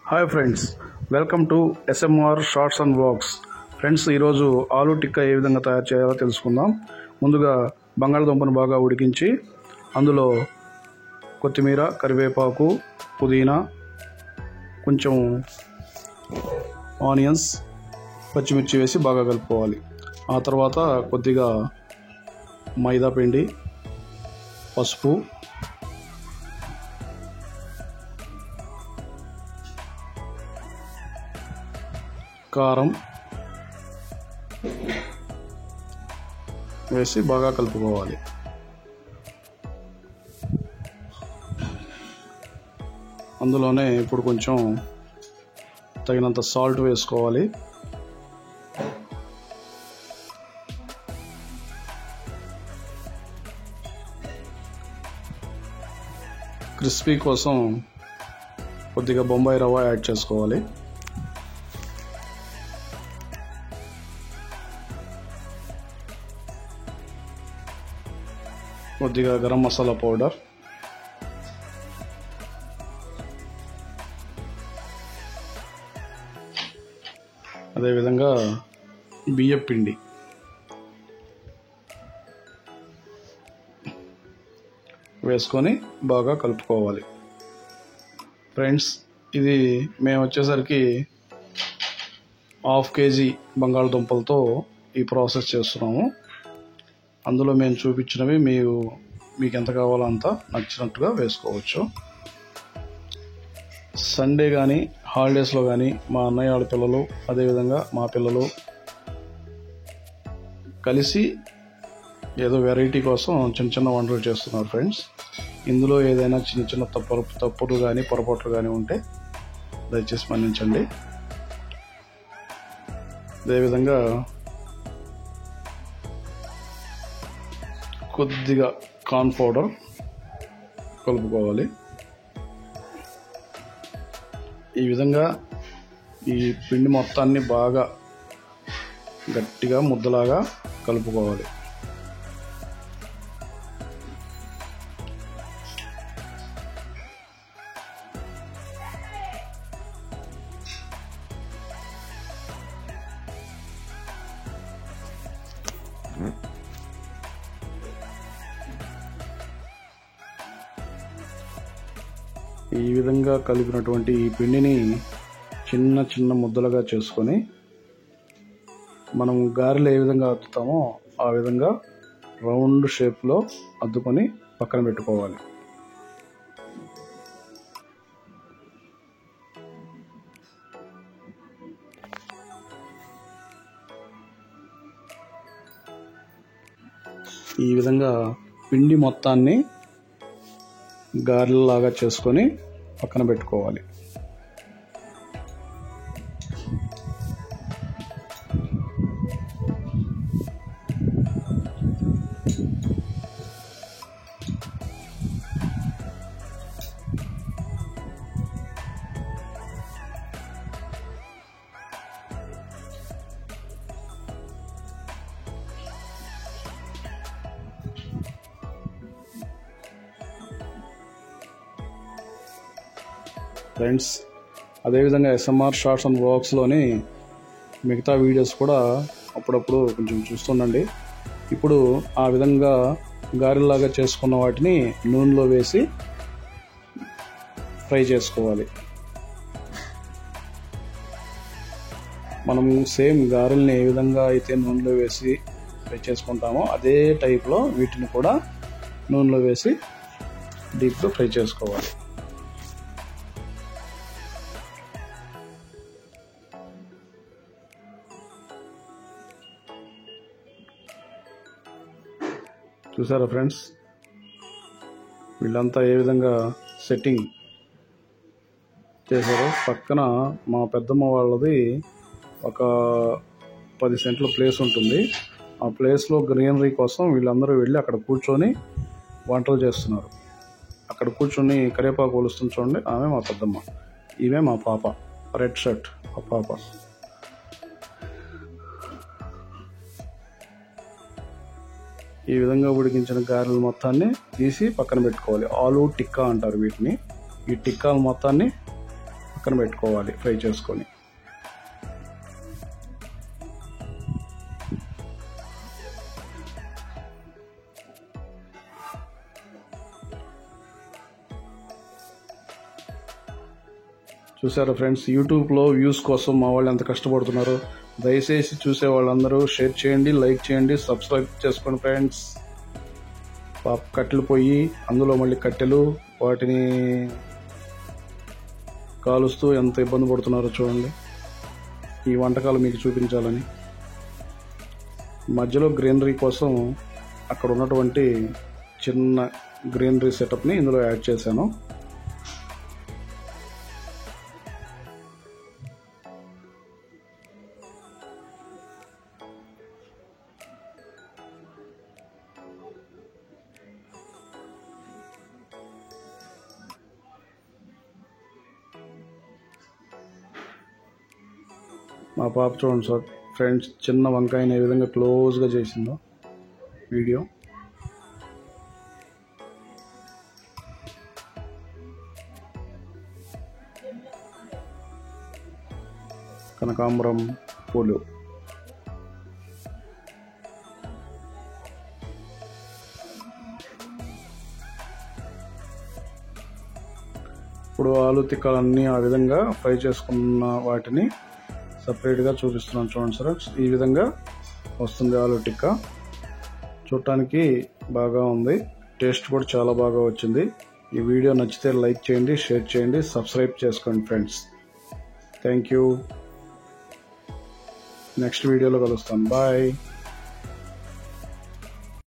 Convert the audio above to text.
Hi friends, welcome to SMR shorts and vlogs. Friends, ఈరోజు ఆలూ టిక్కా ఏ విధంగా తయారు చేయాలో తెలుసుకుందాం. ముందుగా బంగాళదుంపను బాగా ఉడికించి అందులో కొత్తిమీర, కరివేపాకు, పుదీనా, కొంచెం ఆనియన్స్, పచ్చిమిర్చి వేసి బాగా కలుపుకోవాలి. ఆ తర్వాత కొద్దిగా మైదా పిండి, పసుపు, కారం వేసి బాగా కలుపుకోవాలి. అందులోనే ఇప్పుడు కొంచెం తగినంత సాల్ట్ వేసుకోవాలి. క్రిస్పీ కోసం కొద్దిగా బొంబాయి రవ్వ యాడ్ చేసుకోవాలి. కొద్దిగా గరం మసాలా పౌడర్, అదేవిధంగా బియ్యం పిండి వేసుకొని బాగా కలుపుకోవాలి. ఫ్రెండ్స్, ఇది మేము వచ్చేసరికి 1/2 kg బంగాళదుంపలతో ఈ ప్రాసెస్ చేస్తున్నాము. అందులో మేము చూపించినవి మీకు ఎంత కావాలో అంత నచ్చినట్టుగా వేసుకోవచ్చు. సండే కానీ హాలిడేస్లో కానీ మా అన్నయ్య వాళ్ళ పిల్లలు, అదేవిధంగా మా పిల్లలు కలిసి ఏదో వెరైటీ కోసం చిన్న చిన్న వంటలు చేస్తున్నారు. ఫ్రెండ్స్, ఇందులో ఏదైనా చిన్న చిన్న తప్పులు కానీ పొరపాట్లు కానీ ఉంటే దయచేసి మన్నించండి. అదేవిధంగా కొద్దిగా కార్న్ పౌడర్ కలుపుకోవాలి. ఈ విధంగా ఈ పిండి మొత్తాన్ని బాగా గట్టిగా ముద్దలాగా కలుపుకోవాలి. ఈ విధంగా కలిపినటువంటి ఈ పిండిని చిన్న చిన్న ముద్దలుగా చేసుకొని మనం గారెలు ఏ విధంగా అద్దుతామో ఆ విధంగా రౌండ్ షేప్లో అద్దుకొని పక్కన పెట్టుకోవాలి. ఈ విధంగా పిండి మొత్తాన్ని గారెలాగా చేసుకొని పక్కన పెట్టుకోవాలి. ఫ్రెండ్స్, అదేవిధంగా ఎస్ఎంఆర్ షార్ట్స్ అండ్ వ్లాగ్స్లోని మిగతా వీడియోస్ కూడా అప్పుడప్పుడు కొంచెం చూస్తుండండి. ఇప్పుడు ఆ విధంగా గారెలాగా చేసుకున్న వాటిని నూనెలో వేసి ఫ్రై చేసుకోవాలి. మనము సేమ్ గారెల్ని ఏ విధంగా అయితే నూనెలో వేసి ఫ్రై చేసుకుంటామో అదే టైప్లో వీటిని కూడా నూనెలో వేసి డీప్గా ఫ్రై చేసుకోవాలి. చూసారా ఫ్రెండ్స్, వీళ్ళంతా ఏ విధంగా సెట్టింగ్ చేశారో. పక్కన మా పెద్దమ్మ వాళ్ళది ఒక 10 సెంట్ల ప్లేస్ ఉంటుంది. ఆ ప్లేస్లో గ్రీనరీ కోసం వీళ్ళందరూ వెళ్ళి అక్కడ కూర్చొని వంటలు చేస్తున్నారు. అక్కడ కూర్చొని కరివేపాకు ఒలుస్తుంది చూడండి, ఆమె మా పెద్దమ్మ. ఈమె మా పాప, రెడ్ షర్ట్ మా పాప. ఈ విధంగా ఉడికించిన గారెలు మొత్తాన్ని తీసి పక్కన పెట్టుకోవాలి. ఆలూ టిక్కా అంటారు వీటిని. ఈ టిక్కాలు మొత్తాన్ని పక్కన పెట్టుకోవాలి ఫ్రై చేసుకొని. చూసారా ఫ్రెండ్స్, యూట్యూబ్లో వ్యూస్ కోసం మా వాళ్ళు ఎంత కష్టపడుతున్నారు. దయచేసి చూసే వాళ్ళందరూ షేర్ చేయండి, లైక్ చేయండి, సబ్స్క్రైబ్ చేసుకోండి ఫ్రెండ్స్. కట్టెలు పొయ్యి, అందులో మళ్ళీ కట్టెలు, వాటిని కాలుస్తూ ఎంత ఇబ్బంది పడుతున్నారో చూడండి. ఈ వంటకాలు మీకు చూపించాలని. మధ్యలో గ్రీనరీ కోసం అక్కడ ఉన్నటువంటి చిన్న గ్రీనరీ సెటప్ని ఇందులో యాడ్ చేశాను. మా పాప చూడండి సార్ ఫ్రెండ్స్, చిన్న వంకాయని ఏ విధంగా క్లోజ్గా చేసిందో వీడియో. కనకాంబరం పూలు, ఇప్పుడు ఆలు తిక్కలన్నీ ఆ విధంగా ఫ్రై చేసుకున్న వాటిని సపరేట్గా చూపిస్తున్నాను చూడండి సార్. ఈ విధంగా వస్తుంది ఆలు టిక్కా. చూడటానికి బాగా ఉంది, టేస్ట్ కూడా చాలా బాగా వచ్చింది. ఈ వీడియో నచ్చితే లైక్ చేయండి, షేర్ చేయండి, సబ్స్క్రైబ్ చేసుకోండి ఫ్రెండ్స్. Thank you. నెక్స్ట్ వీడియోలో కలుస్తాను. బాయ్.